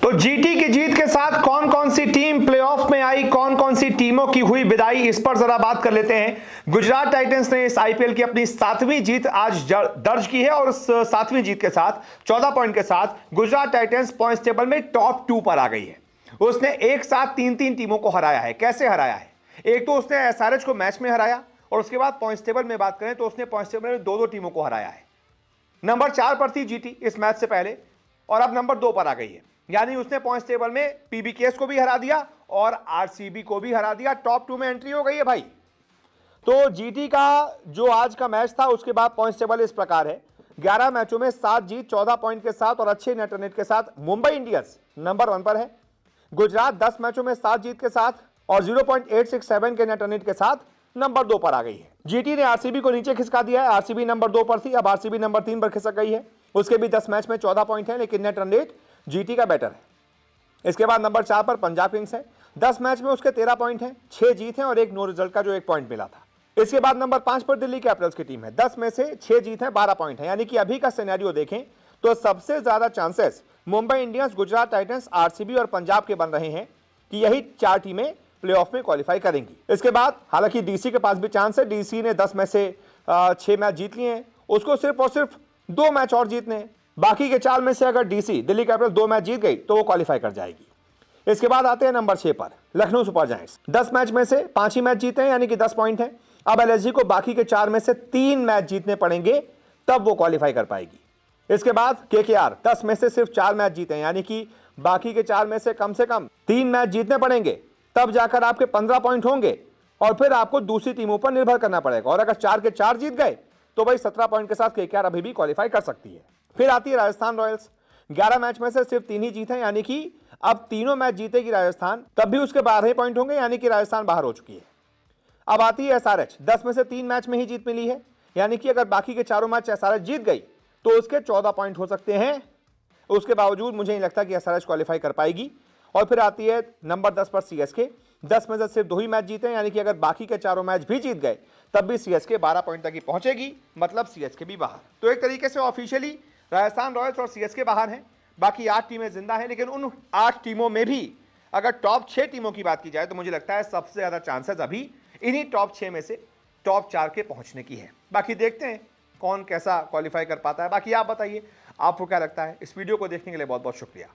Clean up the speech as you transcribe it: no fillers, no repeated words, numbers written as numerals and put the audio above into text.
तो जीटी की जीत के साथ कौन कौन सी टीम प्लेऑफ में आई, कौन कौन सी टीमों की हुई विदाई, इस पर जरा बात कर लेते हैं। गुजरात टाइटंस ने इस आईपीएल की अपनी 7वीं जीत आज दर्ज की है और उस 7वीं जीत के साथ 14 पॉइंट के साथ गुजरात टाइटंस पॉइंट्स टेबल में टॉप 2 पर आ गई है। उसने एक साथ तीन टीमों को हराया है। कैसे हराया है? एक तो उसने एसआरएच को मैच में हराया और उसके बाद पॉइंट्स टेबल में बात करें तो उसने पॉइंट्स टेबल में दो टीमों को हराया है। नंबर 4 पर थी जीटी इस मैच से पहले और अब नंबर 2 पर आ गई है। यानी उसने पॉइंट्स टेबल में पीबीकेएस को भी हरा दिया और आरसीबी को भी हरा दिया। टॉप 2 में एंट्री हो गई है भाई। तो जीटी का जो आज का मैच था उसके बाद पॉइंट्स टेबल इस प्रकार है। 11 मैचों में 7 जीत 14 पॉइंट के साथ और अच्छे नेट रन रेट के साथ मुंबई इंडियंस नंबर 1 पर है। गुजरात 10 मैचों में 7 जीत के साथ और 0.867 के नेट रन रेट के साथ नंबर 2 पर आ गई है। जीटी ने आरसीबी को नीचे खिसका दिया है। आरसीबी नंबर 2 पर थी, अब आरसीबी नंबर 3 पर खिसक गई है। उसके भी 10 मैच में 14 पॉइंट है, लेकिन नेट रन रेट जीटी का बेटर है। इसके बाद नंबर 4 पर पंजाब किंग्स है। 10 मैच में उसके 13 पॉइंट हैं, 6 जीत हैं और एक नो रिजल्ट का जो 1 पॉइंट मिला था। इसके बाद नंबर 5 पर दिल्ली कैपिटल्स की टीम है। 10 में से 6 जीत हैं, 12 पॉइंट है। यानी कि अभी का सिनेरियो देखें तो सबसे ज्यादा chances Mumbai Indians, Gujarat Titans, RCB और पंजाब के बन रहे हैं कि यही 4 टीमें प्लेऑफ में क्वालिफाई करेंगी। इसके बाद हालांकि डीसी के पास भी चांस है। डीसी ने 10 में से 6 मैच जीत लिए हैं, उसको सिर्फ और सिर्फ 2 मैच और जीतने हैं। बाकी के 4 में से अगर डीसी दिल्ली कैपिटल्स 2 मैच जीत गई तो वो क्वालिफाई कर जाएगी। इसके बाद आते हैं नंबर 6 पर लखनऊ सुपर जायंट्स। 10 मैच में से 5 ही मैच जीते हैं, यानी कि 10 पॉइंट है। अब एलएसजी को बाकी के 4 में से 3 मैच जीतने पड़ेंगे, तब वो क्वालिफाई कर पाएगी। इसके बाद केकेआर 10 में से सिर्फ 4 मैच जीते हैं, यानी कि बाकी के 4 में से कम 3 मैच जीतने पड़ेंगे, तब जाकर आपके 15 पॉइंट होंगे और फिर आपको दूसरी टीमों पर निर्भर करना पड़ेगा। और अगर 4 के 4 जीत गए तो भाई 17 पॉइंट के साथ केकेआर अभी भी क्वालिफाई कर सकती है। फिर आती है राजस्थान रॉयल्स। 11 मैच में से सिर्फ 3 ही जीत हैं, यानी कि अब तीनों मैच जीतेगी राजस्थान, तब भी उसके 12 ही पॉइंट होंगे, यानी कि राजस्थान बाहर हो चुकी है। अब आती है एसआरएच। 10 में से 3 मैच में ही जीत मिली है, यानी कि अगर बाकी के चारों मैच एसआरएच जीत गई तो उसके 14 पॉइंट हो सकते हैं। उसके बावजूद मुझे नहीं लगता कि एसआरएच क्वालिफाई कर पाएगी। और फिर आती है नंबर 10 पर सीएसके। 10 में से सिर्फ 2 ही मैच जीते हैं, यानी कि अगर बाकी के चारों मैच भी जीत गए तब भी सीएसके 12 पॉइंट तक ही पहुंचेगी, मतलब सीएसके भी बाहर। तो एक तरीके से ऑफिशियली राजस्थान रॉयल्स और सीएसके बाहर हैं, बाकी 8 टीमें जिंदा हैं। लेकिन उन 8 टीमों में भी अगर टॉप 6 टीमों की बात की जाए तो मुझे लगता है सबसे ज्यादा चांसेस अभी इन्हीं टॉप 6 में से टॉप 4 के पहुंचने की है। बाकी देखते हैं कौन कैसा क्वालिफाई कर पाता है। बाकी आप बताइए आपको क्या लगता है। इस वीडियो को देखने के लिए बहुत बहुत शुक्रिया।